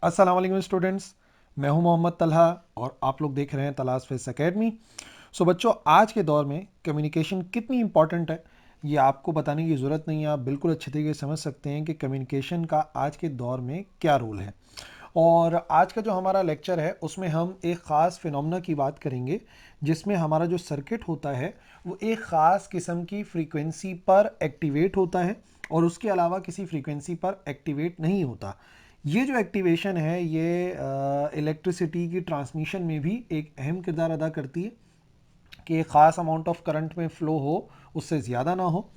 अस्सलाम वालेकुम स्टूडेंट्स, मैं हूं मोहम्मद तलहा और आप लोग देख रहे हैं तलाश फेस एकेडमी। सो बच्चों, आज के दौर में कम्युनिकेशन कितनी इंपॉर्टेंट है ये आपको बताने की ज़रूरत नहीं है। आप बिल्कुल अच्छे तरीके से समझ सकते हैं कि कम्युनिकेशन का आज के दौर में क्या रोल है। और आज का जो हमारा लेक्चर है उसमें हम एक ख़ास फिनोमेना की बात करेंगे, जिसमें हमारा जो सर्किट होता है वो एक ख़ास किस्म की फ्रीक्वेंसी पर एक्टिवेट होता है और उसके अलावा किसी फ्रीक्वेंसी पर एक्टिवेट नहीं होता। ये जो एक्टिवेशन है ये इलेक्ट्रिसिटी की ट्रांसमिशन में भी एक अहम किरदार अदा करती है कि एक ख़ास अमाउंट ऑफ करंट में फ़्लो हो, उससे ज़्यादा ना हो।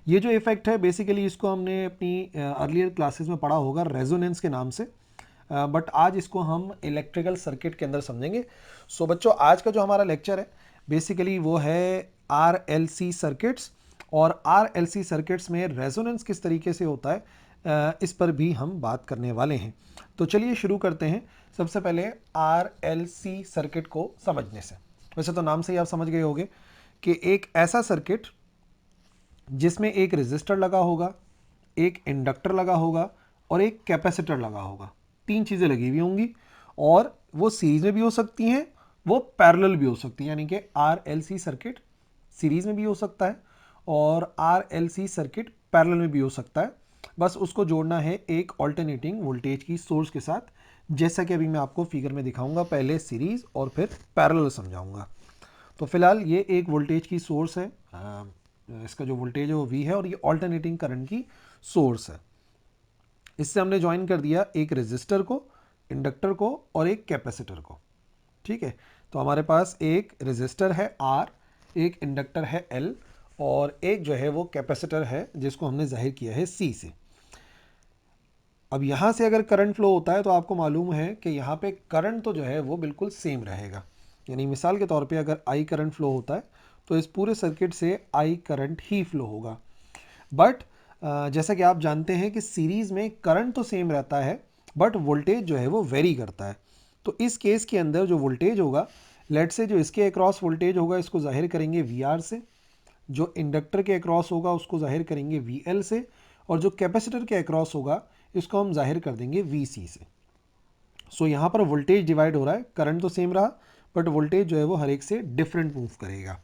ये जो इफ़ेक्ट है बेसिकली इसको हमने अपनी अर्लियर क्लासेस में पढ़ा होगा रेजोनेंस के नाम से, बट आज इसको हम इलेक्ट्रिकल सर्किट के अंदर समझेंगे। सो बच्चों, आज का जो हमारा लेक्चर है बेसिकली वो है आर एल सी सर्किट्स, और आर एल सी सर्किट्स में रेजोनेंस किस तरीके से होता है इस पर भी हम बात करने वाले हैं। तो चलिए शुरू करते हैं सबसे पहले आर एल सी सर्किट को समझने से। वैसे तो नाम से ही आप समझ गए होंगे कि एक ऐसा सर्किट जिसमें एक रेजिस्टर लगा होगा, एक इंडक्टर लगा होगा और एक कैपेसिटर लगा होगा। तीन चीज़ें लगी हुई होंगी और वो सीरीज में भी हो सकती हैं, वो पैरेलल भी हो सकती हैं। यानी कि R L C circuit series में भी हो सकता है और R L C circuit parallel में भी हो सकता है। बस उसको जोड़ना है एक ऑल्टरनेटिंग वोल्टेज की सोर्स के साथ, जैसा कि अभी मैं आपको फिगर में दिखाऊंगा। पहले सीरीज और फिर पैरेलल समझाऊंगा। तो फिलहाल ये एक वोल्टेज की सोर्स है, इसका जो वोल्टेज है वो वी है और ये ऑल्टरनेटिंग करंट की सोर्स है। इससे हमने ज्वाइन कर दिया एक रेजिस्टर को, इंडक्टर को और एक कैपेसिटर को। ठीक है, तो हमारे पास एक रेजिस्टर है आर, एक इंडक्टर है एल और एक जो है वो कैपेसिटर है जिसको हमने जाहिर किया है सी से। अब यहाँ से अगर करंट फ्लो होता है तो आपको मालूम है कि यहाँ पे करंट तो जो है वो बिल्कुल सेम रहेगा। यानी मिसाल के तौर पे अगर आई करंट फ्लो होता है तो इस पूरे सर्किट से आई करंट ही फ्लो होगा। बट जैसा कि आप जानते हैं कि सीरीज़ में करंट तो सेम रहता है बट वोल्टेज जो है वो वेरी करता है। तो इस केस के अंदर जो वोल्टेज होगा, लेट से जो इसके अक्रॉस वोल्टेज होगा इसको जाहिर करेंगे वी आर से, जो इंडक्टर के अक्रॉस होगा उसको जाहिर करेंगे वी एल से, और जो कैपेसिटर के अक्रॉस होगा इसको हम जाहिर कर देंगे वी सी से। सो यहाँ पर वोल्टेज डिवाइड हो रहा है, करंट तो सेम रहा बट वोल्टेज जो है वो हर एक से डिफरेंट मूव करेगा।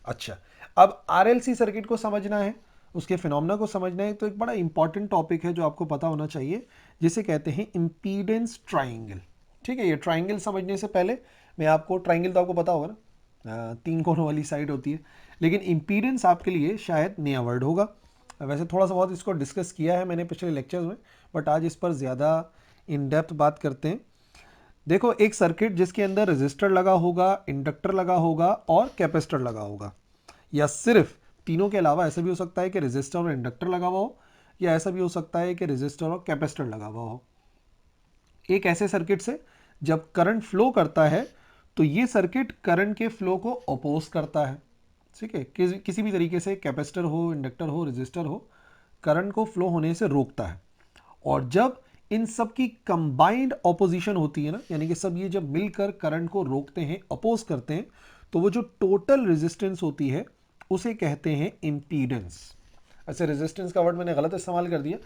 अच्छा, अब आरएलसी सर्किट को समझना है, उसके फिनोमेना को समझना है, तो एक बड़ा इंपॉर्टेंट टॉपिक है जो आपको पता होना चाहिए, जिसे कहते हैं इम्पीडेंस ट्राइंगल। ठीक है, ये ट्राइंगल समझने से पहले मैं आपको, ट्राइंगल तो आपको पता होगा ना, तीन कोनों वाली साइड होती है, लेकिन इम्पीडेंस आपके लिए शायद नया वर्ड होगा। वैसे थोड़ा सा बहुत इसको डिस्कस किया है मैंने पिछले लेक्चर्स में, बट आज इस पर ज़्यादा इन डेप्थ बात करते हैं। देखो, एक सर्किट जिसके अंदर रेजिस्टर लगा होगा, इंडक्टर लगा होगा और कैपेसिटर लगा होगा, या सिर्फ तीनों के अलावा ऐसा भी हो सकता है कि रेजिस्टर और इंडक्टर लगा हुआ हो, या ऐसा भी हो सकता है कि रेजिस्टर और कैपेसिटर लगा हुआ हो। एक ऐसे सर्किट से जब करंट फ्लो करता है तो ये सर्किट करंट के फ्लो को अपोज करता है। ठीक है, किसी भी तरीके से कैपेसिटर हो, इंडक्टर हो, रेजिस्टर हो, करंट को फ्लो होने से रोकता है। और जब इन सब की कंबाइंड ऑपोजिशन होती है ना, यानी कि सब ये जब मिलकर करंट को रोकते हैं, अपोज करते हैं, तो वो जो टोटल रेजिस्टेंस होती है उसे कहते हैं इंपीडेंस। ऐसे रेजिस्टेंस का वर्ड मैंने गलत इस्तेमाल कर दिया।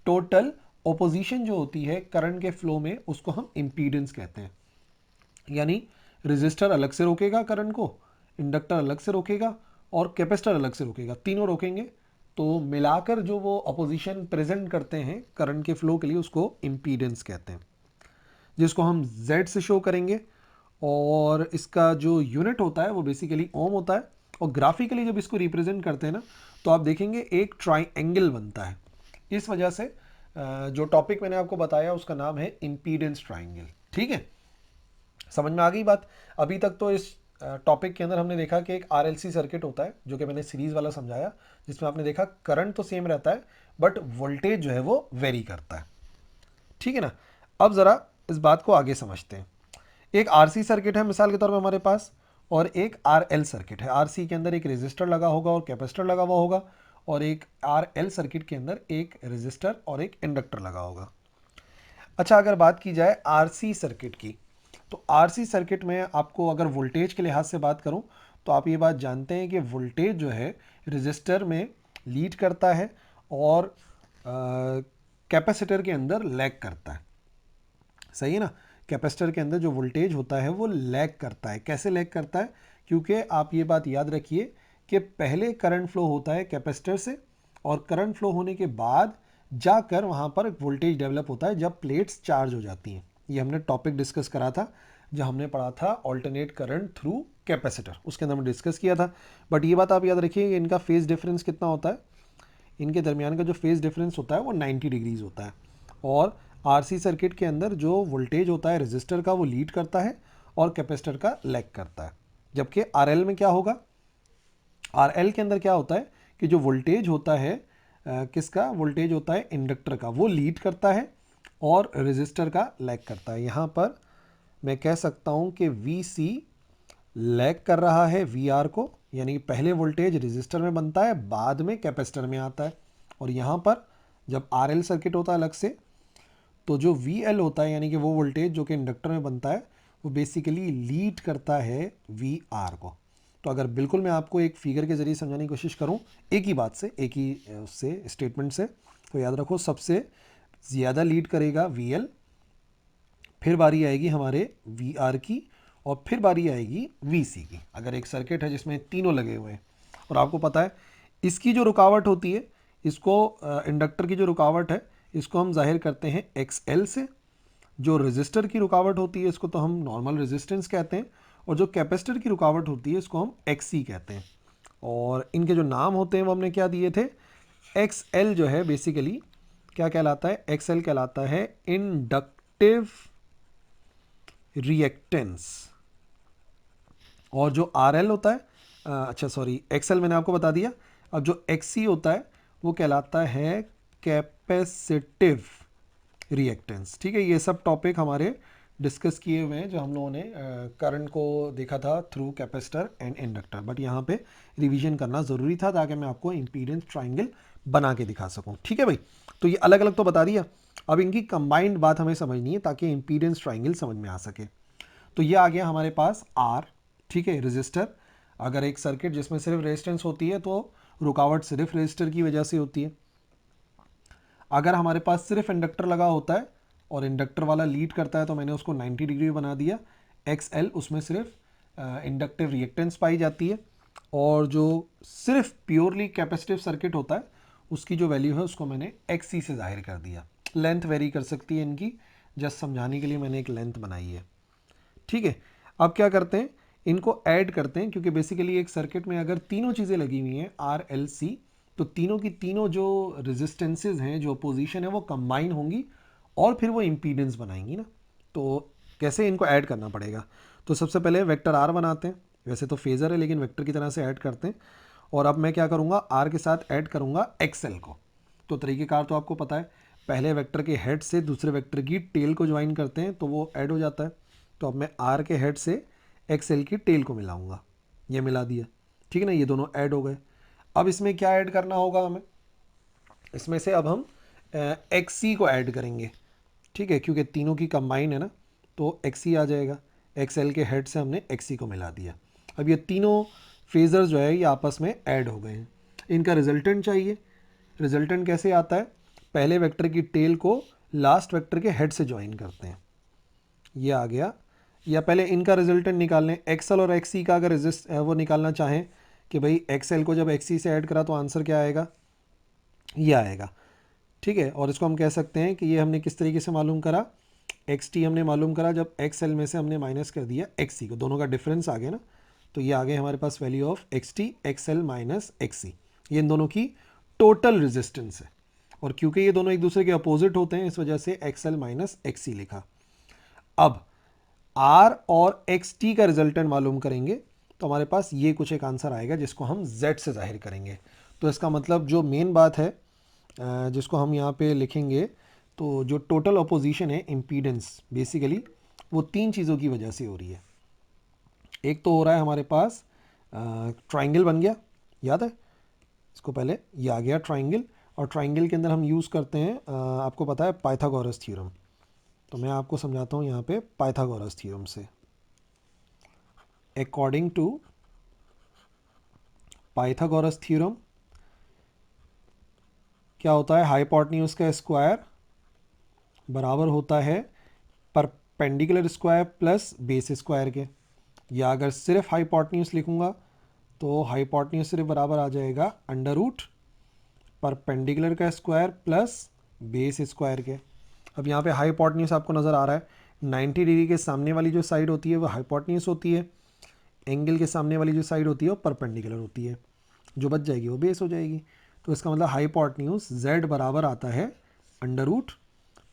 टोटल ऑपोजिशन जो होती है करंट के फ्लो में उसको हम इंपीडेंस कहते हैं। यानी रेजिस्टर अलग से रोकेगा करंट को, इंडक्टर अलग से रोकेगा और कैपेसिटर अलग से रोकेगा, तीनों रोकेंगे, तो मिलाकर जो वो अपोजिशन प्रेजेंट करते हैं करंट के फ्लो के लिए उसको इम्पीडेंस कहते हैं, जिसको हम Z से शो करेंगे। और इसका जो यूनिट होता है वो बेसिकली ओम होता है। और ग्राफिकली जब इसको रिप्रेजेंट करते हैं ना, तो आप देखेंगे एक ट्राइंगल बनता है। इस वजह से जो टॉपिक मैंने आपको बताया उसका नाम है इम्पीडेंस ट्राइंगल। ठीक है, समझ में आ गई बात। अभी तक तो इस टॉपिक के अंदर हमने देखा कि एक आरएलसी सर्किट होता है जो कि मैंने सीरीज वाला समझाया, जिसमें आपने देखा करंट तो सेम रहता है बट वोल्टेज जो है वो वेरी करता है। ठीक है ना। अब ज़रा इस बात को आगे समझते हैं। एक आरसी सर्किट है मिसाल के तौर पर हमारे पास, और एक आरएल सर्किट है। आरसी के अंदर एक रेजिस्टर लगा होगा और कैपेसिटर लगा हुआ होगा, और एक आरएल सर्किट के अंदर एक रेजिस्टर और एक इंडक्टर लगा होगा। अच्छा, अगर बात की जाए आरसी सर्किट की, तो आरसी सर्किट में आपको अगर वोल्टेज के लिहाज से बात करूं तो आप ये बात जानते हैं कि वोल्टेज जो है रेजिस्टर में लीड करता है और कैपेसिटर के अंदर लैग करता है। सही है ना। कैपेसिटर के अंदर जो वोल्टेज होता है वो लैग करता है। कैसे लैग करता है? क्योंकि आप ये बात याद रखिए कि पहले करंट फ्लो होता है कैपेसिटर से, और करंट फ्लो होने के बाद जाकर वहाँ पर वोल्टेज डेवलप होता है जब प्लेट्स चार्ज हो जाती हैं। ये हमने टॉपिक डिस्कस करा था जब हमने पढ़ा था ऑल्टरनेट करंट थ्रू कैपेसिटर, उसके अंदर हमने डिस्कस किया था। बट ये बात आप याद रखिए इनका फेज डिफरेंस कितना होता है, इनके दरमियान का जो फेज डिफरेंस होता है वो 90 डिग्रीज होता है। और आरसी सर्किट के अंदर जो वोल्टेज होता है रेजिस्टर का वो लीड करता है और कैपेसिटर का लैग करता है। जबकि आरएल में क्या होगा, आरएल के अंदर क्या होता है कि जो वोल्टेज होता है किसका वोल्टेज होता है इंडक्टर का, वो लीड करता है और रेजिस्टर का लैग करता है। यहाँ पर मैं कह सकता हूँ कि वी सी लैग कर रहा है वी आर को, यानी कि पहले वोल्टेज रेजिस्टर में बनता है बाद में कैपेसिटर में आता है। और यहाँ पर जब आर एल सर्किट होता है अलग से, तो जो वी एल होता है यानी कि वो वोल्टेज जो कि इंडक्टर में बनता है वो बेसिकली लीड करता है वी आर को। तो अगर बिल्कुल मैं आपको एक फिगर के ज़रिए समझाने की कोशिश करूँ एक ही बात से, एक ही उससे स्टेटमेंट से, तो याद रखो सबसे ज़्यादा लीड करेगा वी एल, फिर बारी आएगी हमारे वी आर की, और फिर बारी आएगी वी सी की। अगर एक सर्किट है जिसमें तीनों लगे हुए हैं और आपको पता है इसकी जो रुकावट होती है, इसको इंडक्टर की जो रुकावट है इसको हम जाहिर करते हैं एक्स एल से, जो रेजिस्टर की रुकावट होती है इसको तो हम नॉर्मल रेजिस्टेंस कहते हैं, और जो कैपेसिटर की रुकावट होती है इसको हम एक्स सी कहते हैं। और इनके जो नाम होते हैं वो हमने क्या दिए थे, एक्स एल जो है बेसिकली क्या कहलाता है, एक्स एल कहलाता है इंडक्टिव रिएक्टेंस। और जो आर एल होता है अच्छा सॉरी एक्स एल मैंने आपको बता दिया। अब जो एक्स सी होता है वो कहलाता है कैपेसिटिव रिएक्टेंस। ठीक है, ये सब टॉपिक हमारे डिस्कस किए हुए हैं जो हम लोगों ने करंट को देखा था through capacitor and inductor. But यहाँ पे रिवीजन करना ज़रूरी था ताकि मैं आपको इम्पीडेंस ट्राइंगल बना के दिखा सकूँ। ठीक है भाई, तो ये अलग अलग तो बता दिया, अब इनकी कंबाइंड बात हमें समझनी है ताकि इम्पीडेंस ट्राइंगल समझ में आ सके। तो ये आ गया हमारे पास आर, ठीक है, रेजिस्टर। अगर एक सर्किट जिसमें सिर्फ रेजिस्टेंस होती है तो रुकावट सिर्फ रेजिस्टर की वजह से होती है। अगर हमारे पास सिर्फ इंडक्टर लगा होता है और इंडक्टर वाला लीड करता है तो मैंने उसको 90 डिग्री बना दिया। एक्स एल उसमें सिर्फ इंडक्टिव रिएक्टेंस पाई जाती है। और जो सिर्फ प्योरली कैपेसिटिव सर्किट होता है उसकी जो वैल्यू है उसको मैंने एक्स सी से जाहिर कर दिया। लेंथ वेरी कर सकती है इनकी, जस्ट समझाने के लिए मैंने एक लेंथ बनाई है। ठीक है, अब क्या करते हैं, इनको ऐड करते हैं, क्योंकि बेसिकली एक सर्किट में अगर तीनों चीज़ें लगी हुई हैं आर एल सी, तो तीनों की तीनों जो रेजिस्टेंसेज हैं, जो अपोजिशन है, वो कंबाइन होंगी और फिर वो इम्पीडेंस बनाएंगी ना। तो कैसे इनको ऐड करना पड़ेगा, तो सबसे पहले वेक्टर आर बनाते हैं। वैसे तो फेज़र है लेकिन वेक्टर की तरह से ऐड करते हैं। और अब मैं क्या करूँगा, आर के साथ ऐड करूँगा एक्सएल को। तो तरीक़ेकार तो आपको पता है, पहले वेक्टर के हेड से दूसरे वेक्टर की टेल को ज्वाइन करते हैं तो वो ऐड हो जाता है। तो अब मैं आर के हेड से एक्सएल की टेल को मिलाऊंगा, ये मिला दिया। ठीक है ना, ये दोनों ऐड हो गए। अब इसमें क्या ऐड करना होगा हमें, इसमें से अब हम एक्स सी को ऐड करेंगे। ठीक है, क्योंकि तीनों की कंबाइन है ना, तो एक्स सी आ जाएगा। एक्स एल के हेड से हमने एक्स सी को मिला दिया। अब ये तीनों फेजर जो है ये आपस में ऐड हो गए हैं। इनका रिजल्टेंट चाहिए। रिजल्टेंट कैसे आता है, पहले वेक्टर की टेल को लास्ट वेक्टर के हेड से ज्वाइन करते हैं, ये आ गया। या पहले इनका रिजल्टेंट निकाल लें, एक्सएल और एक्स सी का अगर वो निकालना चाहें कि भाई एक्सएल को जब एक्स सी से ऐड करा तो आंसर क्या आएगा, ये आएगा। ठीक है, और इसको हम कह सकते हैं कि ये हमने किस तरीके से मालूम करा, एक्स टी हमने मालूम करा जब एक्स एल में से हमने माइनस कर दिया एक्स सी को, दोनों का डिफरेंस आ गया ना। तो ये आ गए हमारे पास value of X T X L minus X C, ये इन दोनों की टोटल रेजिस्टेंस है। और क्योंकि ये दोनों एक दूसरे के अपोजिट होते हैं इस वजह से एक्स एल माइनस एक्स सी लिखा। अब आर और एक्स टी का रिजल्टेंट मालूम करेंगे तो हमारे पास ये कुछ एक आंसर आएगा जिसको हम जेड से जाहिर करेंगे। तो इसका मतलब जो मेन बात है जिसको हम यहाँ पे लिखेंगे, तो जो टोटल अपोजिशन है इम्पीडेंस बेसिकली वो तीन चीज़ों की वजह से हो रही है। एक तो हो रहा है हमारे पास ट्राइंगल बन गया, याद है इसको, पहले ये आ गया ट्राइंगल। और ट्राइंगल के अंदर हम यूज़ करते हैं आपको पता है पाइथागोरस थ्योरम। तो मैं आपको समझाता हूँ यहाँ पे पाइथागोरस थ्योरम से। अकॉर्डिंग टू पाइथागोरस थ्योरम क्या होता है, हाइपोटेन्यूज का स्क्वायर बराबर होता है perpendicular square plus base square के, या अगर सिर्फ हाइपोटेन्यूज लिखूंगा तो हाइपोटेन्यूज सिर्फ बराबर आ जाएगा अंडर रूट परपेंडिकुलर का स्क्वायर प्लस बेस स्क्वायर के। अब यहाँ पे हाइपोटेन्यूज आपको नज़र आ रहा है, 90 डिग्री के सामने वाली जो साइड होती है वो हाइपोटेन्यूज होती है, एंगल के सामने वाली जो साइड होती है वो परपेंडिकुलर होती है, जो बच जाएगी वो बेस हो जाएगी। तो इसका मतलब हाइपोटेन्यूज z बराबर आता है अंडर रूट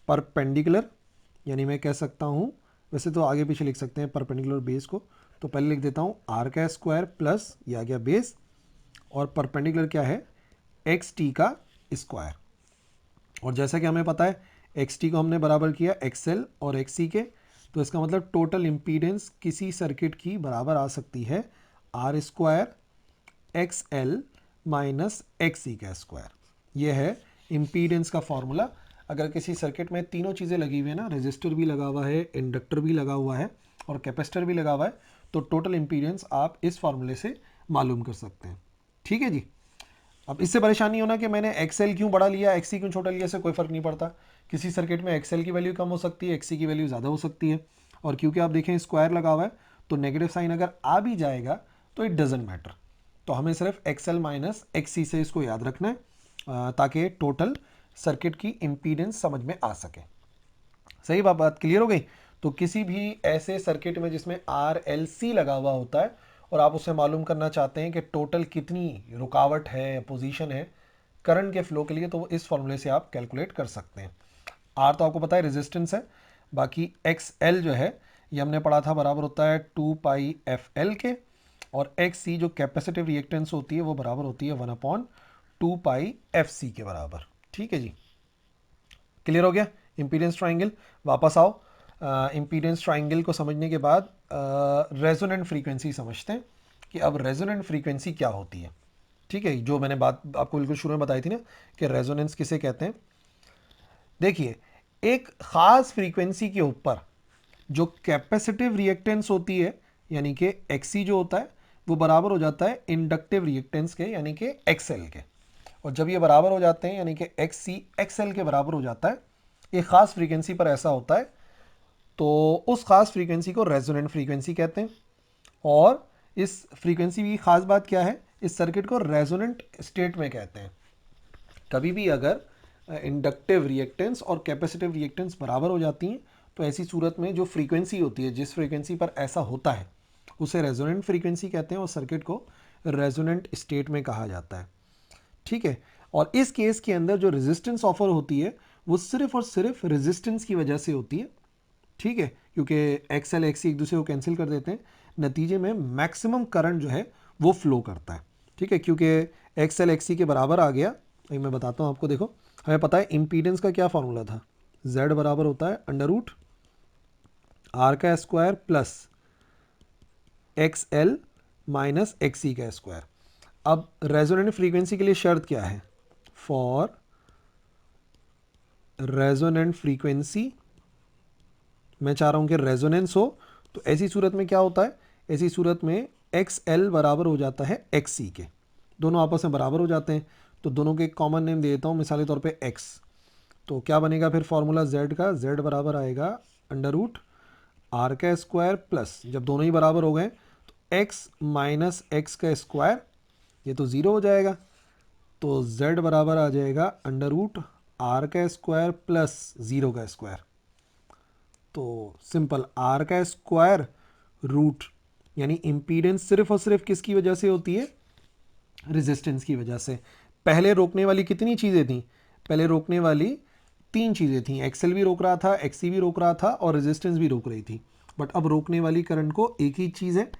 परपेंडिकुलर, यानी मैं कह सकता हूँ, वैसे तो आगे पीछे लिख सकते हैं परपेंडिकुलर बेस को, तो पहले लिख देता हूँ आर का स्क्वायर प्लस ये आ गया बेस, और परपेंडिकुलर क्या है एक्स टी का स्क्वायर। और जैसा कि हमें पता है एक्स टी को हमने बराबर किया एक्सएल और एक्स सी के, तो इसका मतलब टोटल इम्पीडेंस किसी सर्किट की बराबर आ सकती है R square X L minus X C का स्क्वायर। ये है इम्पीडेंस का फॉर्मूला। अगर किसी सर्किट में तीनों चीज़ें लगी हुई है ना, रेजिस्टर भी लगा हुआ है, इंडक्टर भी लगा हुआ है और कैपेसिटर भी लगा हुआ है, तो टोटल इम्पीडेंस आप इस फॉर्मूले से मालूम कर सकते हैं। ठीक है जी। अब इससे परेशानी होना कि मैंने एक्सएल क्यों बड़ा लिया, एक्सी क्यों छोटा लिया, इससे कोई फ़र्क नहीं पड़ता। किसी सर्किट में एक्सएल की वैल्यू कम हो सकती है, एक्सी की वैल्यू ज़्यादा हो सकती है, और क्योंकि आप देखें स्क्वायर लगा हुआ है तो नेगेटिव साइन अगर आ भी जाएगा तो इट डजेंट मैटर। तो हमें सिर्फ एक्सएल माइनस एक्सी से इसको याद रखना है, ताकि टोटल सर्किट की इम्पीडेंस समझ में आ सके। सही बात क्लियर हो गई। तो किसी भी ऐसे सर्किट में जिसमें आर एल सी लगा हुआ होता है और आप उससे मालूम करना चाहते हैं कि टोटल कितनी रुकावट है, पोजीशन है करंट के फ्लो के लिए, तो इस फॉर्मूले से आप कैलकुलेट कर सकते हैं। आर तो आपको पता है रेजिस्टेंस है, बाकी एक्स एल जो है ये हमने पढ़ा था बराबर होता है 2 पाई एफ एल के, और एक्स सी जो कैपेसिटिव रिएक्टेंस होती है वो बराबर होती है 1/2 पाई एफ सी के बराबर। ठीक है जी, क्लियर हो गया इम्पीडेंस ट्राइंगल। वापस आओ, इम्पीडेंस ट्राइंगल को समझने के बाद रेजोनेंट फ्रीक्वेंसी समझते हैं कि अब रेजोनेंट फ्रीक्वेंसी क्या होती है। ठीक है, जो मैंने बात आपको बिल्कुल शुरू में बताई थी ना कि रेजोनेंस किसे कहते हैं। देखिए, एक ख़ास फ्रीक्वेंसी के ऊपर जो कैपेसिटिव रिएक्टेंस होती है, यानी कि एक्सी जो होता है वो बराबर हो जाता है इंडक्टिव रिएक्टेंस के, यानी कि एक्सएल के। और जब ये बराबर हो जाते हैं, यानी कि एक्स सी एक्सएल के बराबर हो जाता है, एक ख़ास फ्रीक्वेंसी पर ऐसा होता है, तो उस ख़ास फ्रीक्वेंसी को रेजोनेंट फ्रीक्वेंसी कहते हैं। और इस फ्रीक्वेंसी की ख़ास बात क्या है, इस सर्किट को रेजोनेंट स्टेट में कहते हैं। कभी भी अगर इंडक्टिव रिएक्टेंस और कैपेसिटिव रिएक्टेंस बराबर हो जाती हैं, तो ऐसी सूरत में जो फ्रीक्वेंसी होती है, जिस फ्रीक्वेंसी पर ऐसा होता है, उसे रेजोनेंट फ्रीक्वेंसी कहते हैं और सर्किट को रेजोनेंट स्टेट में कहा जाता है। ठीक है, और इस केस के अंदर जो रेजिस्टेंस ऑफर होती है वो सिर्फ और सिर्फ रेजिस्टेंस की वजह से होती है। ठीक है, क्योंकि एक्सएल एक्सी एक दूसरे को कैंसिल कर देते हैं, नतीजे में मैक्सिमम करंट जो है वो फ्लो करता है। ठीक है, क्योंकि एक्सएल एक्सी के बराबर आ गया। अभी मैं बताता हूँ आपको, देखो हमें पता है इम्पीडेंस का क्या फॉर्मूला था, z बराबर होता है अंडर रूट आर का square plus X L minus X C का स्क्वायर। अब रेजोनेंट फ्रीक्वेंसी के लिए शर्त क्या है, फॉर रेजोनेंट फ्रीक्वेंसी मैं चाह रहा हूं कि रेजोनेंस हो, तो ऐसी सूरत में क्या होता है, ऐसी सूरत में एक्स एल बराबर हो जाता है एक्स सी के, दोनों आपस में बराबर हो जाते हैं, तो दोनों के कॉमन नेम दे देता हूँ मिसाली तौर पे एक्स। तो क्या बनेगा फिर फॉर्मूला z का, z बराबर आएगा अंडर रूट आर का स्क्वायर प्लस, जब दोनों ही बराबर हो गए तो x माइनस एक्स का स्क्वायर, ये तो ज़ीरो हो जाएगा, तो z बराबर आ जाएगा अंडर रूट आर का स्क्वायर प्लस ज़ीरो का स्क्वायर। तो सिंपल आर का स्क्वायर रूट, यानी इम्पीडेंस सिर्फ और सिर्फ किसकी वजह से होती है, रेजिस्टेंस की वजह से। पहले रोकने वाली कितनी चीज़ें थी, पहले रोकने वाली तीन चीज़ें थी, एक्सएल भी रोक रहा था, एक्सी भी रोक रहा था और रेजिस्टेंस भी रोक रही थी। बट अब रोकने वाली करंट को एक ही चीज़ है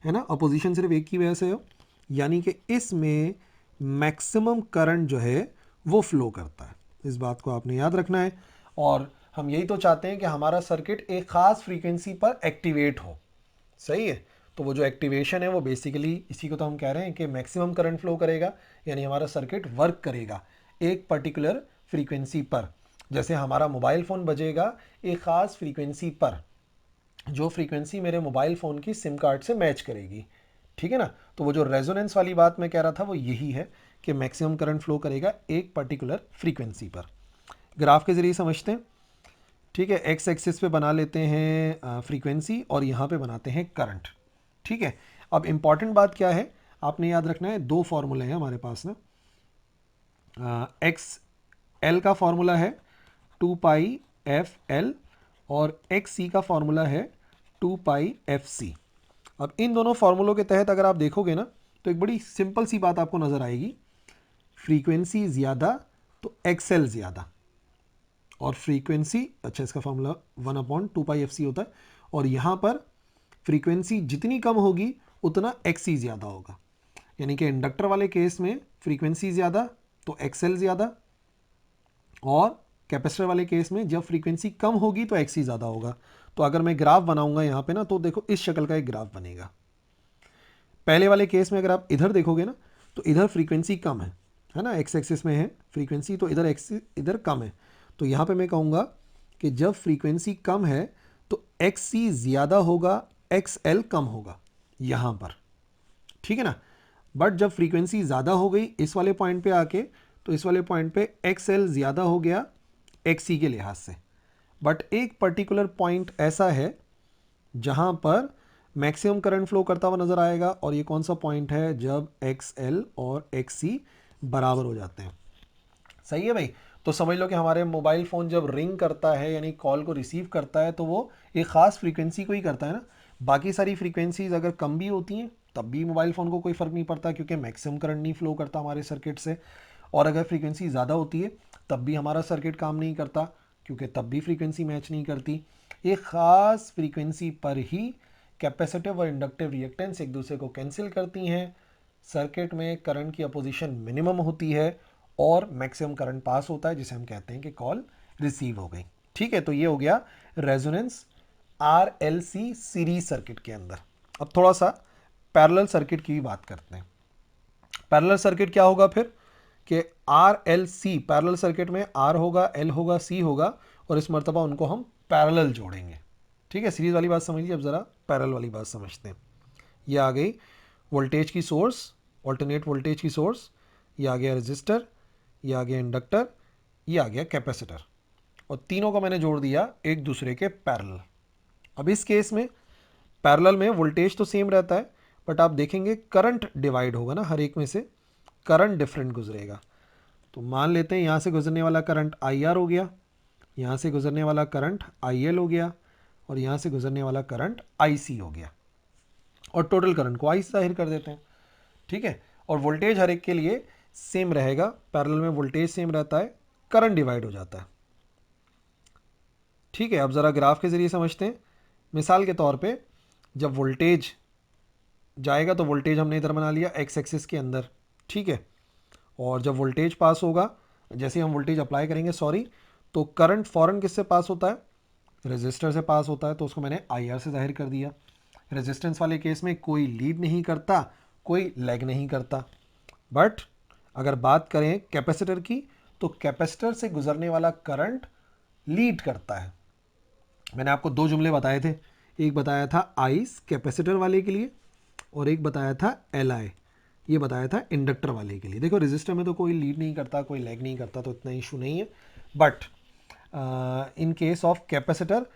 ना, अपोजिशन सिर्फ एक की वजह से हो, यानी कि इसमें मैक्सिमम करंट जो है वो फ्लो करता है। इस बात को आपने याद रखना है, और हम यही तो चाहते हैं कि हमारा सर्किट एक ख़ास फ्रीक्वेंसी पर एक्टिवेट हो। सही है, तो वो जो एक्टिवेशन है वो बेसिकली इसी को तो हम कह रहे हैं कि मैक्सिमम करंट फ्लो करेगा, यानी हमारा सर्किट वर्क करेगा एक पर्टिकुलर फ्रीक्वेंसी पर। जैसे हमारा मोबाइल फ़ोन बजेगा एक ख़ास फ्रीक्वेंसी पर, जो फ्रीक्वेंसी मेरे मोबाइल फ़ोन की सिम कार्ड से मैच करेगी। ठीक है ना, तो वो जो रेजोनेंस वाली बात मैं कह रहा था वो यही है कि मैक्सिमम करंट फ्लो करेगा एक पर्टिकुलर फ्रीक्वेंसी पर। ग्राफ के ज़रिए समझते हैं। ठीक है, एक्स एक्सिस पे बना लेते हैं फ्रीक्वेंसी और यहाँ पे बनाते हैं करंट। ठीक है, अब इम्पॉर्टेंट बात क्या है, आपने याद रखना है, दो फॉर्मूले हैं हमारे पास ना। एक्स एल का फॉर्मूला है 2π/f_l और एक्स सी का फॉर्मूला है 2π/f_c। अब इन दोनों फार्मूलों के तहत अगर आप देखोगे ना तो एक बड़ी सिंपल सी बात आपको नजर आएगी, फ्रीक्वेंसी ज़्यादा तो एक्सएल ज़्यादा, और फ्रीक्वेंसी, अच्छा इसका फॉर्मूला 1/2πfc होता है, और यहाँ पर फ्रीक्वेंसी जितनी कम होगी उतना एक्सी ज़्यादा होगा। यानी कि इंडक्टर वाले केस में फ्रीक्वेंसी ज़्यादा तो एक्सएल ज़्यादा, और कैपेसिटर वाले केस में जब फ्रीक्वेंसी कम होगी तो एक्सी ज़्यादा होगा। तो अगर मैं ग्राफ बनाऊंगा यहाँ पे ना, तो देखो इस शक्ल का एक ग्राफ बनेगा। पहले वाले केस में अगर आप इधर देखोगे ना तो इधर फ्रीक्वेंसी कम है ना, एक्स एक्सिस में है फ्रीक्वेंसी, तो इधर एक्सिस इधर कम है। तो यहाँ पे मैं कहूँगा कि जब फ्रीक्वेंसी कम है तो एक्स सी ज़्यादा होगा, एक्स एल कम होगा यहाँ पर, ठीक है ना। बट जब फ्रीक्वेंसी ज़्यादा हो गई इस वाले पॉइंट पे आके, तो इस वाले पॉइंट पे एक्स एल ज़्यादा हो गया एक्स सी के लिहाज से। बट एक पर्टिकुलर पॉइंट ऐसा है जहाँ पर मैक्सिमम करंट फ्लो करता हुआ नज़र आएगा, और ये कौन सा पॉइंट है, जब एक्स एल और एक्स सी बराबर हो जाते हैं। सही है भाई। तो समझ लो कि हमारे मोबाइल फ़ोन जब रिंग करता है यानी कॉल को रिसीव करता है तो वो एक ख़ास फ्रीक्वेंसी को ही करता है ना। बाकी सारी फ्रीक्वेंसीज अगर कम भी होती हैं तब भी मोबाइल फ़ोन को कोई फ़र्क नहीं पड़ता, क्योंकि मैक्सिमम करंट नहीं फ्लो करता हमारे सर्किट से। और अगर फ्रीक्वेंसी ज़्यादा होती है तब भी हमारा सर्किट काम नहीं करता, क्योंकि तब भी फ्रीक्वेंसी मैच नहीं करती। एक ख़ास फ्रीक्वेंसी पर ही कैपेसिटिव और इंडक्टिव रिएक्टेंस एक दूसरे को कैंसिल करती हैं, सर्किट में करंट की अपोजिशन मिनिमम होती है और मैक्सिमम करंट पास होता है, जिसे हम कहते हैं कि कॉल रिसीव हो गई। ठीक है, तो ये हो गया रेजोनेंस आरएलसी सीरीज सर्किट के अंदर। अब थोड़ा सा पैरेलल सर्किट की भी बात करते हैं। पैरेलल सर्किट क्या होगा फिर, कि R L C, parallel circuit में आर होगा, एल होगा, सी होगा, और इस मर्तबा उनको हम पैरेलल जोड़ेंगे। ठीक है, सीरीज वाली बात समझिए, अब ज़रा पैरेलल वाली बात समझते हैं। ये आ गई वोल्टेज की सोर्स, ऑल्टरनेट वोल्टेज की सोर्स, ये आ गया रजिस्टर, ये आ गया इंडक्टर, ये आ गया कैपेसिटर, और तीनों को मैंने जोड़ दिया एक दूसरे के पैरेलल। अब इस केस में पैरेलल में वोल्टेज तो सेम रहता है, बट आप देखेंगे करंट डिवाइड होगा ना, हर एक में से करंट डिफरेंट गुजरेगा। तो मान लेते हैं यहाँ से गुजरने वाला करंट आई आर हो गया, यहाँ से गुजरने वाला करंट आई एल हो गया, और यहाँ से गुजरने वाला करंट आई सी हो गया, और टोटल करंट को आई से जाहिर कर देते हैं। ठीक है, और वोल्टेज हर एक के लिए सेम रहेगा, पैरेलल में वोल्टेज सेम रहता है, करंट डिवाइड हो जाता है। ठीक है, अब ज़रा ग्राफ के ज़रिए समझते हैं। मिसाल के तौर पे जब वोल्टेज जाएगा तो वोल्टेज हमने इधर बना लिया एक्स एक्सिस के अंदर, ठीक है, और जब वोल्टेज पास होगा, जैसे ही हम वोल्टेज अप्लाई करेंगे सॉरी, तो करंट फौरन किससे पास होता है, रेजिस्टर से पास होता है, तो उसको मैंने आई आर से जाहिर कर दिया। रेजिस्टेंस वाले केस में कोई लीड नहीं करता, कोई लैग नहीं करता। बट अगर बात करें कैपेसिटर की, तो कैपेसिटर से गुजरने वाला करंट लीड करता है। मैंने आपको दो जुमले बताए थे, एक बताया था आइस कैपेसिटर वाले के लिए, और एक बताया था एल आई, ये बताया था इंडक्टर वाले के लिए। देखो रेजिस्टर में तो कोई लीड नहीं करता, कोई लैग नहीं करता, तो इतना इशू नहीं है। But in case of capacitor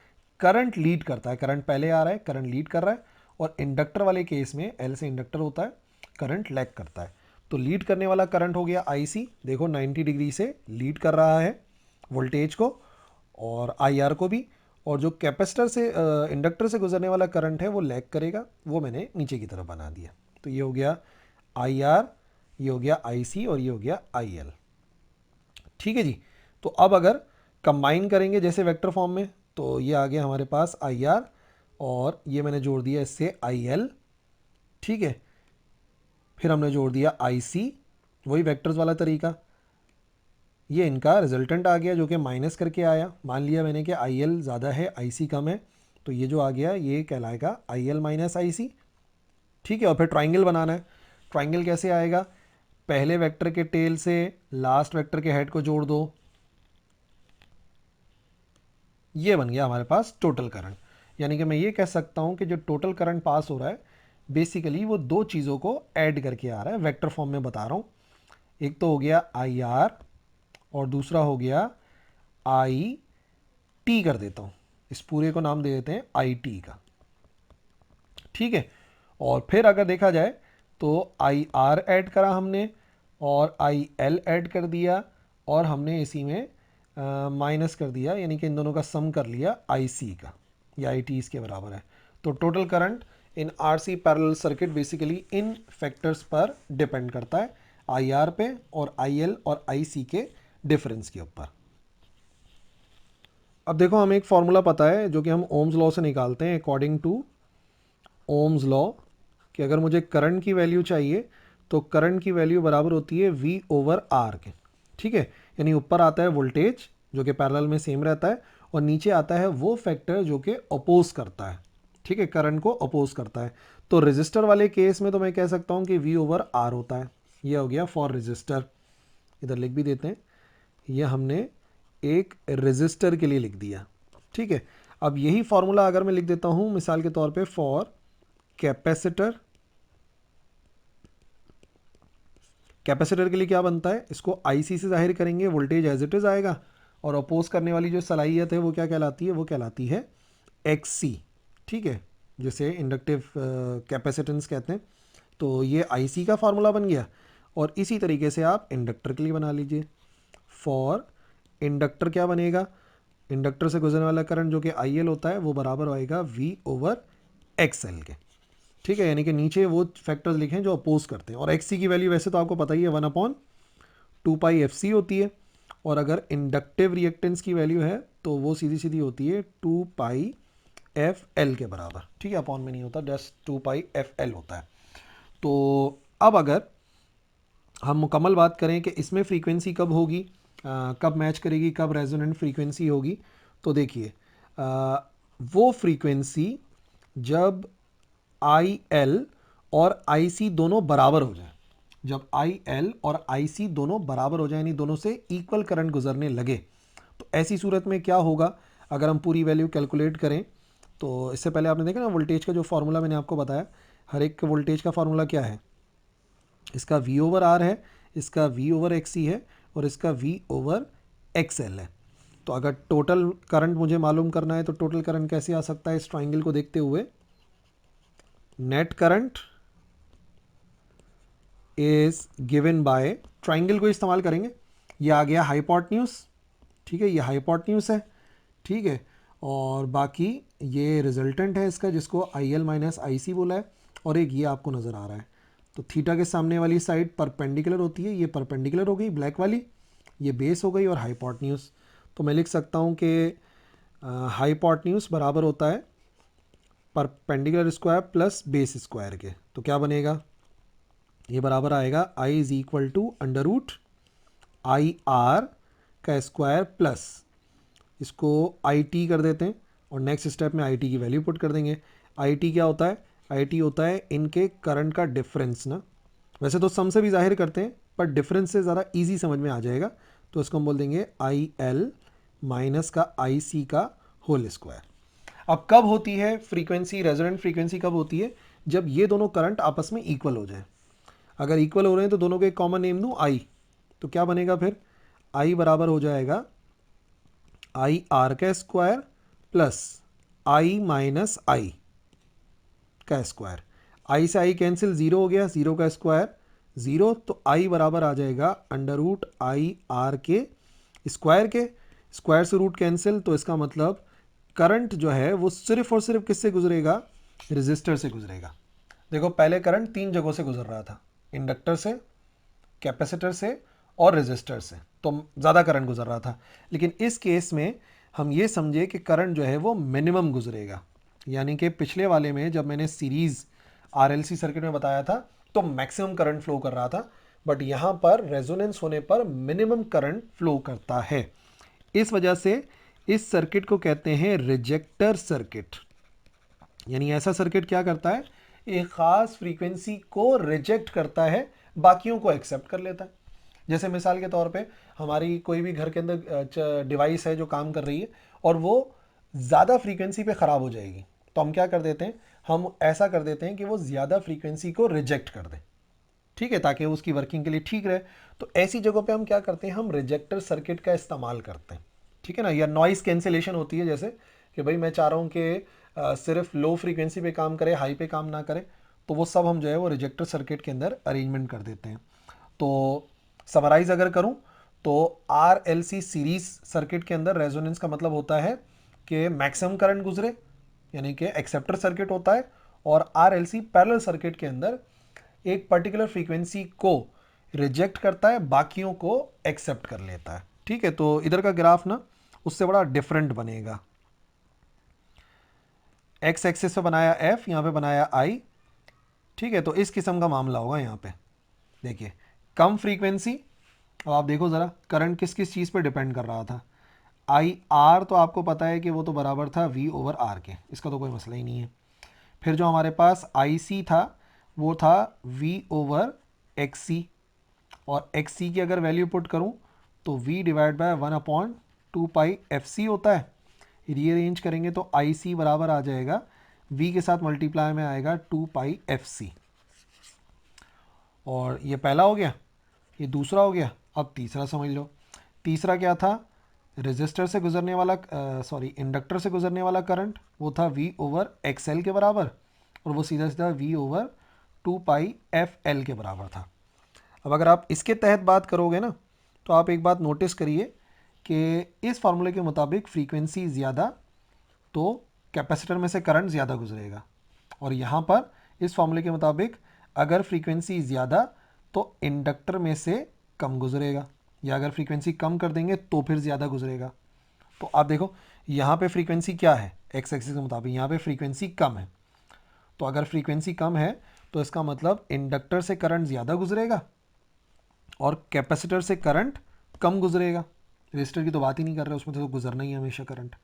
current lead करता है, करंट पहले आ रहा है, करंट लीड कर रहा है, और इंडक्टर वाले केस में एल से इंडक्टर होता है, करंट लैग करता है। तो लीड करने वाला करंट हो गया आई सी, देखो 90 डिग्री से लीड कर रहा है वोल्टेज को और आई आर को भी, और जो कैपेसिटर से इंडक्टर से गुजरने वाला करंट है वो लैग करेगा, वो मैंने नीचे की तरफ बना दिया। तो ये हो गया आई आर, ये हो गया आई सी, और ये हो गया आई एल। ठीक है जी। तो अब अगर कंबाइन करेंगे जैसे वेक्टर फॉर्म में, तो ये आ गया हमारे पास आई आर, और ये मैंने जोड़ दिया इससे आई एल। ठीक है, फिर हमने जोड़ दिया आई सी, वही वेक्टर्स वाला तरीका। ये इनका रिजल्टेंट आ गया जो कि माइनस करके आया, मान लिया मैंने कि आई एल ज़्यादा है आई सी कम है, तो ये जो आ गया ये कहलाएगा आई एल माइनस आई सी। ठीक है, और फिर ट्राइंगल बनाना है। ट्राइंगल कैसे आएगा, पहले वेक्टर के टेल से लास्ट वेक्टर के हेड को जोड़ दो, ये बन गया हमारे पास टोटल करंट। यानी कि मैं ये कह सकता हूँ कि जो टोटल करंट पास हो रहा है बेसिकली वो दो चीज़ों को ऐड करके आ रहा है, वेक्टर फॉर्म में बता रहा हूँ। एक तो हो गया आई आर और दूसरा हो गया आई टी कर देता हूँ, इस पूरे को नाम दे देते हैं आई टी का, ठीक है। और फिर अगर देखा जाए तो आई आर ऐड करा हमने और आई एल ऐड कर दिया और हमने इसी में माइनस कर दिया, यानी कि इन दोनों का सम कर लिया आई सी का, या आई टी इसके बराबर है। तो total current in R C parallel circuit basically in factors पर डिपेंड करता है, आई आर पे और आई एल और आई सी के डिफरेंस के ऊपर। अब देखो हमें एक फॉर्मूला पता है जो कि हम ओम्स लॉ से निकालते हैं, अकॉर्डिंग टू ओम्स लॉ, कि अगर मुझे करंट की वैल्यू चाहिए तो करंट की वैल्यू बराबर होती है V ओवर R के, ठीक है। यानी ऊपर आता है वोल्टेज जो कि पैरेलल में सेम रहता है और नीचे आता है वो फैक्टर जो कि अपोज करता है, ठीक है, करंट को अपोज करता है। तो रेजिस्टर वाले केस में तो मैं कह सकता हूँ कि V ओवर R होता है। ये हो गया फॉर रेजिस्टर, इधर लिख भी देते हैं, ये हमने एक रेजिस्टर के लिए लिख दिया, ठीक है। अब यही फॉर्मूला अगर मैं लिख देता हूँ मिसाल के तौर पे फॉर कैपेसिटर, कैपेसिटर के लिए क्या बनता है, इसको आईसी से जाहिर करेंगे, वोल्टेज एज इट इज आएगा और अपोज करने वाली जो सलाहियत है वो क्या कहलाती है, वो कहलाती है एक्सी, ठीक है, जिसे इंडक्टिव कैपेसिटेंस कहते हैं। तो ये आईसी का फार्मूला बन गया और इसी तरीके से आप इंडक्टर के लिए बना लीजिए। फॉर इंडक्टर क्या बनेगा, इंडक्टर से गुजरने वाला करंट जो कि आई एल होता है वो बराबर होएगा वी ओवर एक्स एल के, ठीक है। यानी कि नीचे वो फैक्टर्स लिखे हैं जो अपोज करते हैं। और एक्स सी की वैल्यू वैसे तो आपको पता ही है 1/2 पाई एफ सी होती है, और अगर इंडक्टिव रिएक्टेंस की वैल्यू है तो वो सीधी सीधी होती है 2 पाई एफ एल के बराबर, ठीक है, अपॉन में नहीं होता, जस्ट 2 पाई एफ एल होता है। तो अब अगर हम मुकम्मल बात करें कि इसमें फ्रीक्वेंसी कब होगी, कब मैच करेगी, कब रेजोनेंट फ्रीक्वेंसी होगी, तो देखिए वो फ्रीक्वेंसी जब आई एल और आई सी दोनों बराबर हो जाए, जब आई एल और आई सी दोनों बराबर हो जाए, यानी दोनों से इक्वल करंट गुजरने लगे, तो ऐसी सूरत में क्या होगा, अगर हम पूरी वैल्यू कैलकुलेट करें तो इससे पहले आपने देखा ना वोल्टेज का जो फार्मूला मैंने आपको बताया, हर एक वोल्टेज का फार्मूला क्या है, इसका V ओवर आर है, इसका V ओवर एक्स सी है और इसका V ओवर एक्स एल है। तो अगर टोटल करंट मुझे मालूम करना है तो टोटल करंट कैसे आ सकता है इस ट्राइंगल को देखते हुए, net current is given by, triangle को इस्तेमाल करेंगे, ये आ गया हाइपोटेन्यूज, ठीक है, ये हाइपोटेन्यूज है, ठीक है, और बाकी ये रिजल्टेंट है इसका जिसको आई एल माइनस आई सी बोला है, और एक ये आपको नज़र आ रहा है। तो थीटा के सामने वाली साइड परपेंडिकुलर होती है, ये परपेंडिकुलर हो गई ब्लैक वाली, ये बेस हो गई और हाइपोटेन्यूज। तो मैं लिख सकता हूँ कि हाइपोटेन्यूज बराबर होता है perpendicular square plus base square के। तो क्या बनेगा, ये बराबर आएगा I is equal to under root I R का स्क्वायर प्लस, इसको आई टी कर देते हैं और नेक्स्ट स्टेप में आई टी की वैल्यू पुट कर देंगे। आई टी क्या होता है, आई टी होता है इनके करंट का डिफरेंस ना, वैसे तो सम से भी जाहिर करते हैं पर डिफरेंस से ज़्यादा इजी समझ में आ जाएगा, तो इसको हम बोल देंगे आई एल माइनस का आई सी का होल स्क्वायर। अब कब होती है फ्रीक्वेंसी, रेजोनेंट फ्रीक्वेंसी कब होती है, जब ये दोनों करंट आपस में इक्वल हो जाए। अगर इक्वल हो रहे हैं तो दोनों को एक कॉमन नेम दूं आई, तो क्या बनेगा फिर, आई बराबर हो जाएगा आई आर का स्क्वायर प्लस आई माइनस आई का स्क्वायर। आई से आई कैंसिल, जीरो हो गया, जीरो का स्क्वायर जीरो, तो आई बराबर आ जाएगा अंडर रूट आई आर के स्क्वायर के, स्क्वायर से रूट कैंसिल, तो इसका मतलब करंट जो है वो सिर्फ और सिर्फ किससे गुजरेगा, रेजिस्टर से गुजरेगा। देखो पहले करंट तीन जगहों से गुजर रहा था, इंडक्टर से, कैपेसिटर से और रेजिस्टर से, तो ज़्यादा करंट गुजर रहा था। लेकिन इस केस में हम ये समझे कि करंट जो है वो मिनिमम गुजरेगा, यानी कि पिछले वाले में जब मैंने सीरीज़ आरएलसी सर्किट में बताया था तो मैक्सिमम करंट फ्लो कर रहा था, बट यहाँ पर रेजोनेंस होने पर मिनिमम करंट फ्लो करता है। इस वजह से इस सर्किट को कहते हैं रिजेक्टर सर्किट, यानी ऐसा सर्किट क्या करता है, एक ख़ास फ्रीक्वेंसी को रिजेक्ट करता है, बाकियों को एक्सेप्ट कर लेता है। जैसे मिसाल के तौर पे हमारी कोई भी घर के अंदर डिवाइस है जो काम कर रही है और वो ज़्यादा फ्रीक्वेंसी पे ख़राब हो जाएगी, तो हम क्या कर देते हैं, हम ऐसा कर देते हैं कि वो ज़्यादा फ्रीक्वेंसी को रिजेक्ट कर दें, ठीक है, ताकि उसकी वर्किंग के लिए ठीक रहे। तो ऐसी जगहों पे हम क्या करते हैं, हम रिजेक्टर सर्किट का इस्तेमाल करते हैं, ठीक है ना, या नॉइस कैंसिलेशन होती है, जैसे कि भाई मैं चाह रहा हूँ कि सिर्फ लो फ्रीक्वेंसी पे काम करे, हाई पे काम ना करे, तो वो सब हम जो है वो रिजेक्टर सर्किट के अंदर अरेंजमेंट कर देते हैं। तो समराइज अगर करूं तो R L C series circuit के अंदर रेजोनेंस का मतलब होता है कि मैक्सिमम करंट गुजरे, यानी कि एक्सेप्टर सर्किट होता है, और R L C parallel circuit के अंदर एक पर्टिकुलर फ्रीक्वेंसी को रिजेक्ट करता है, बाकियों को एक्सेप्ट कर लेता है। ठीक है, तो इधर का ग्राफ ना उससे बड़ा डिफरेंट बनेगा। एक्स एक्सिस पे बनाया एफ, यहाँ पे बनाया आई। ठीक है, तो इस किस्म का मामला होगा यहाँ पे। देखिए कम फ्रीक्वेंसी, अब आप देखो ज़रा करंट किस किस चीज़ पे डिपेंड कर रहा था। आई आर तो आपको पता है कि वो तो बराबर था वी ओवर आर के, इसका तो कोई मसला ही नहीं है। फिर जो हमारे पास आई सी था वो था वी ओवर एक्स सी, और एक्स सी की अगर वैल्यू पुट करूँ तो we divide by 1/2 pi F C होता है। रीअरेंज करेंगे तो आई सी बराबर आ जाएगा वी के साथ मल्टीप्लाई में आएगा 2 पाई एफ सी। और ये पहला हो गया, ये दूसरा हो गया। अब तीसरा समझ लो। तीसरा क्या था, रेजिस्टर से गुजरने वाला इंडक्टर से गुजरने वाला करंट, वो था वी ओवर एक्स एल के बराबर, और वो सीधा सीधा V over 2 pi F L के बराबर था। अब अगर आप इसके तहत बात करोगे ना, तो आप एक बात नोटिस करिए कि इस फार्मूले के मुताबिक फ्रीक्वेंसी ज़्यादा तो कैपेसिटर में से करंट ज़्यादा गुजरेगा, और यहाँ पर इस फार्मूले के मुताबिक अगर फ्रीक्वेंसी ज़्यादा तो इंडक्टर में से कम गुजरेगा, या अगर फ्रीक्वेंसी कम कर देंगे तो फिर ज़्यादा गुजरेगा। तो आप देखो यहाँ पे फ्रीक्वेंसी क्या है, एक्स एक्सिस के मुताबिक यहाँ पे फ्रीक्वेंसी कम है। तो अगर फ्रीक्वेंसी कम है तो इसका मतलब इंडक्टर से करंट ज़्यादा गुजरेगा और कैपेसिटर से करंट कम गुजरेगा। रजिस्टर की तो बात ही नहीं कर रहे, उसमें तो गुजरना ही है हमेशा करंट।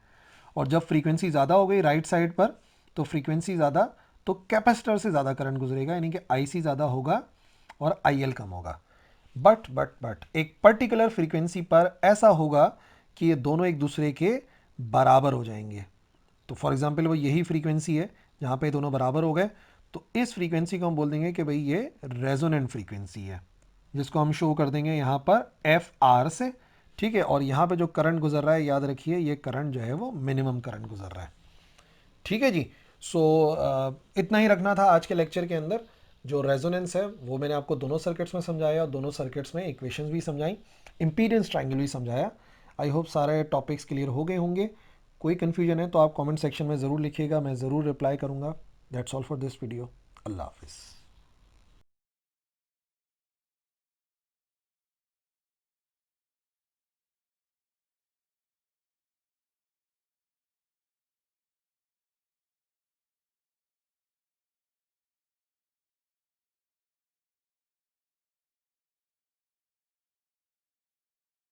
और जब फ्रीक्वेंसी ज़्यादा हो गई राइट साइड पर, तो फ्रीक्वेंसी ज़्यादा तो कैपेसिटर से ज़्यादा करंट गुजरेगा, यानी कि आई सी ज़्यादा होगा और आई एल कम होगा। बट एक पर्टिकुलर फ्रीक्वेंसी पर ऐसा होगा कि ये दोनों एक दूसरे के बराबर हो जाएंगे। तो फॉर एग्जांपल वो यही फ्रीक्वेंसी है जहाँ पे दोनों बराबर हो गए, तो इस फ्रीक्वेंसी को हम बोल देंगे कि भाई ये रेजोनेंट फ्रीक्वेंसी है, जिसको हम शो कर देंगे यहाँ पर एफ आर से। ठीक है, और यहाँ पे जो करंट गुजर रहा है, याद रखिए ये करंट जो है वो मिनिमम करंट गुजर रहा है। ठीक है जी। सो इतना ही रखना था आज के लेक्चर के अंदर। जो रेजोनेंस है वो मैंने आपको दोनों सर्किट्स में समझाया, और दोनों सर्किट्स में इक्वेशंस भी समझाई, इम्पीडेंस ट्रायंगल भी समझाया। आई होप सारे टॉपिक्स क्लियर हो गए होंगे। कोई कन्फ्यूजन है तो आप कमेंट सेक्शन में ज़रूर लिखिएगा, मैं ज़रूर रिप्लाई करूँगा। That's all for this video. अल्लाह हाफिज़।